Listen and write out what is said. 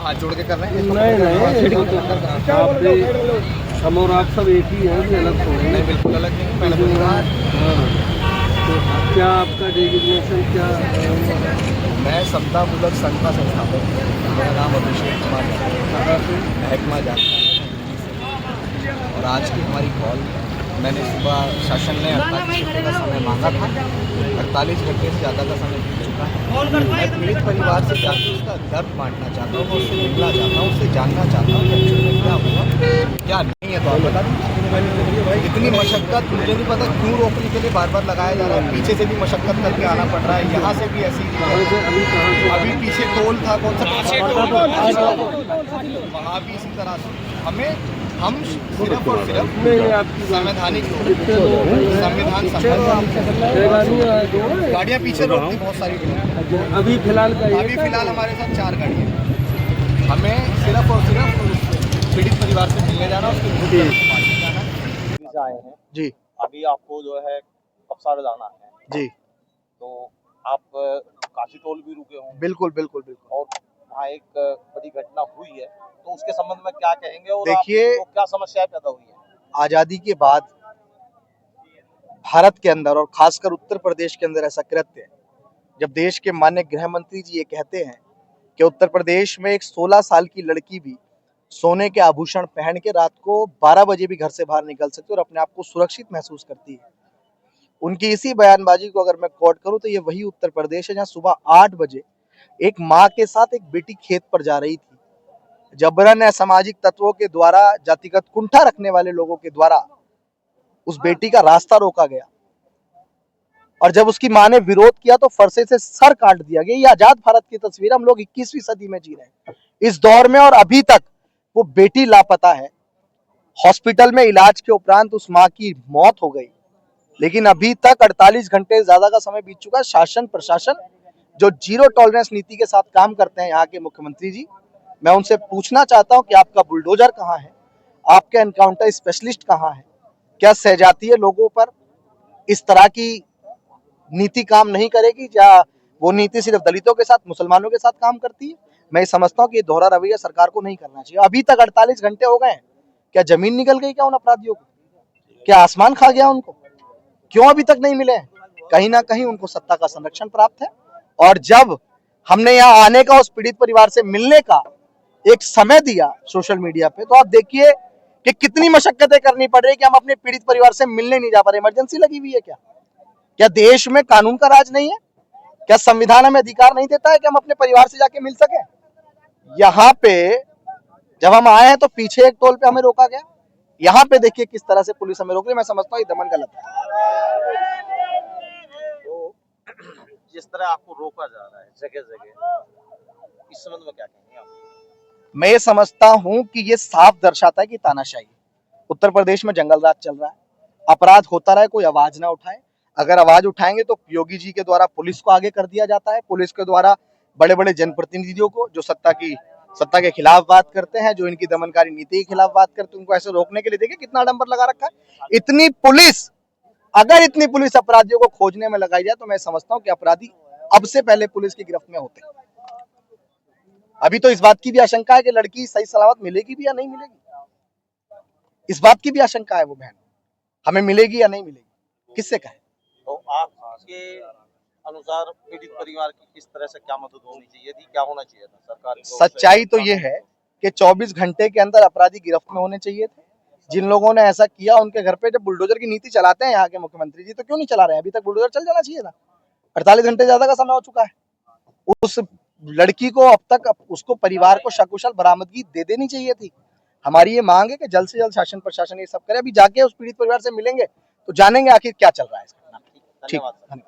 हाथ जोड़ के कर रहे हैं? हम और आप सब एक ही हैं, अलग थोड़ी। नहीं, बिल्कुल अलग नहीं। पहले परिवार। तो क्या आपका डेजिग्नेशन क्या? मैं समता मूलक संघ का संस्थापक हूँ। मेरा नाम अभिषेक कुमार महकमा जाता है। और आज की हमारी कॉल, मैंने सुबह शासन ने 48 घंटे का समय मांगा था। 48 घंटे से ज़्यादा का समय बीत चुका है। मैं पीड़ित परिवार से जाकर उसका दर्द बांटना चाहता हूँ, उससे मिलना चाहता हूँ, उससे जानना चाहता हूँ कि एक्चुअली क्या हुआ क्या नहीं है। तो आप बता दीजिए। इतनी मशक्क़त मुझे नहीं पता क्यों रोकने के लिए बार बार लगाया जा रहा है। पीछे से भी मशक्क़त करके आना पड़ रहा है, यहाँ से भी ऐसी। अभी पीछे टोल था, कौन सा पीछे टोल, वहाँ भी इसी तरह से हम सिर्फ और सिर्फ संवैधानिक संविधान गाड़ियाँ पीछे रोक दी, बहुत सारी। अभी फिलहाल हमारे साथ 4 गाड़ियाँ। हमें सिर्फ और सिर्फ पीड़ित परिवार से मिलने जाना, उसके आए हैं जी। अभी आपको जो है कपसाड़ जाना है जी। तो आप काशी टोल भी रुके होंगे। बिल्कुल बिल्कुल बिल्कुल। और वहाँ एक बड़ी घटना हुई है, तो उसके संबंध में क्या कहेंगे और देखिए, आपको क्या समस्याएं पैदा हुई है? आज़ादी के बाद भारत के अंदर और खासकर उत्तर प्रदेश के अंदर ऐसा कृत्य, जब देश के माननीय गृह मंत्री जी ये कहते हैं कि उत्तर प्रदेश में एक 16 साल की लड़की भी सोने के आभूषण पहन के रात को 12 बजे भी घर से बाहर निकल सकती है और अपने आप को सुरक्षित महसूस करती है। उनकी इसी बयानबाजी को अगर मैं कोट करूं तो ये वही उत्तर प्रदेश है जहां सुबह 8 बजे एक माँ के साथ एक बेटी खेत पर जा रही थी। जबरन असामाजिक तत्वों के द्वारा, जातिगत कुंठा रखने वाले लोगों के द्वारा उस बेटी का रास्ता रोका गया और जब उसकी मां ने विरोध किया तो फरसे से सर काट दिया गया। ये आजाद भारत की तस्वीर, हम लोग 21वीं सदी में जी रहे हैं इस दौर में, और अभी तक वो बेटी लापता है। हॉस्पिटल में इलाज के उपरांत उस मां की मौत हो गई, लेकिन अभी तक 48 घंटे ज्यादा का समय बीत चुका है। शासन प्रशासन जो जीरो टॉलरेंस नीति के साथ काम करते हैं यहाँ के मुख्यमंत्री जी, मैं उनसे पूछना चाहता हूं कि आपका बुलडोजर कहाँ है, आपके एनकाउंटर स्पेशलिस्ट कहाँ है? क्या सहजातीय लोगों पर इस तरह की नीति काम नहीं करेगी? क्या वो नीति सिर्फ दलितों के साथ, मुसलमानों के साथ काम करती है? मैं समझता हूँ कि ये दोहरा रवैया सरकार को नहीं करना चाहिए। अभी तक 48 घंटे हो गए हैं, क्या जमीन निकल गई क्या उन अपराधियों को? क्या आसमान खा गया उनको? क्यों अभी तक नहीं मिले हैं? कहीं ना कहीं उनको सत्ता का संरक्षण प्राप्त है। और जब हमने यहाँ आने का, उस पीड़ित परिवार से मिलने का एक समय दिया सोशल मीडिया पे, तो आप देखिए कि कितनी मशक्कतें करनी पड़ रही कि हम अपने पीड़ित परिवार से मिलने नहीं जा पा रहे। इमरजेंसी लगी हुई है क्या? क्या देश में कानून का राज नहीं है? क्या संविधान हमें अधिकार नहीं देता है कि हम अपने परिवार से जाके मिल सके? यहाँ पे जब हम आए हैं तो पीछे एक टोल पे हमें रोका गया, यहाँ पे देखिए किस तरह से पुलिस हमें रोक रही है। मैं समझता हूँ ये दमन गलत है। तो जिस तरह आपको रोका जा रहा है जगह जगह, इस संबंध में क्या कहेंगे आप? मैं ये समझता हूं कि ये साफ दर्शाता है कि तानाशाही उत्तर प्रदेश में जंगल राज चल रहा है। अपराध होता रहे, कोई आवाज ना उठाए। अगर आवाज उठाएंगे तो योगी जी के द्वारा पुलिस को आगे कर दिया जाता है, पुलिस के द्वारा बड़े बड़े जनप्रतिनिधियों को जो सत्ता के खिलाफ बात करते हैं, जो इनकी दमनकारी नीति के खिलाफ बात करते हैं, उनको ऐसे रोकने के लिए देखिए कितना आडंबर लगा रखा है। इतनी पुलिस अपराधियों को खोजने में लगाई जाए तो मैं समझता हूँ कि अपराधी अब से पहले पुलिस की गिरफ्त में होते। अभी तो इस बात की भी आशंका है कि लड़की सही सलामत मिलेगी भी या नहीं मिलेगी, इस बात की भी आशंका है। वो बहन हमें मिलेगी या नहीं मिलेगी, किससे कहे? तो आपके अनुसार पीड़ित परिवार की किस तरह से क्या मदद होनी चाहिए थी, क्या होना चाहिए था सरकार को? सच्चाई तो ये है कि 24 घंटे के अंदर अपराधी गिरफ्त में होने चाहिए थे। जिन लोगों ने ऐसा किया उनके घर पे, जब बुलडोजर की नीति चलाते हैं यहाँ के मुख्यमंत्री जी, तो क्यों नहीं चला रहे हैं? अभी तक बुलडोजर चल जाना चाहिए था। 48 घंटे ज्यादा का समय हो चुका है। उस लड़की को अब तक उसको परिवार को सकुशल बरामदगी दे देनी चाहिए थी। हमारी ये मांग है कि जल्द से जल्द शासन प्रशासन ये सब करे। अभी जाके उस पीड़ित परिवार से मिलेंगे तो जानेंगे आखिर क्या चल रहा है। धन्यवाद।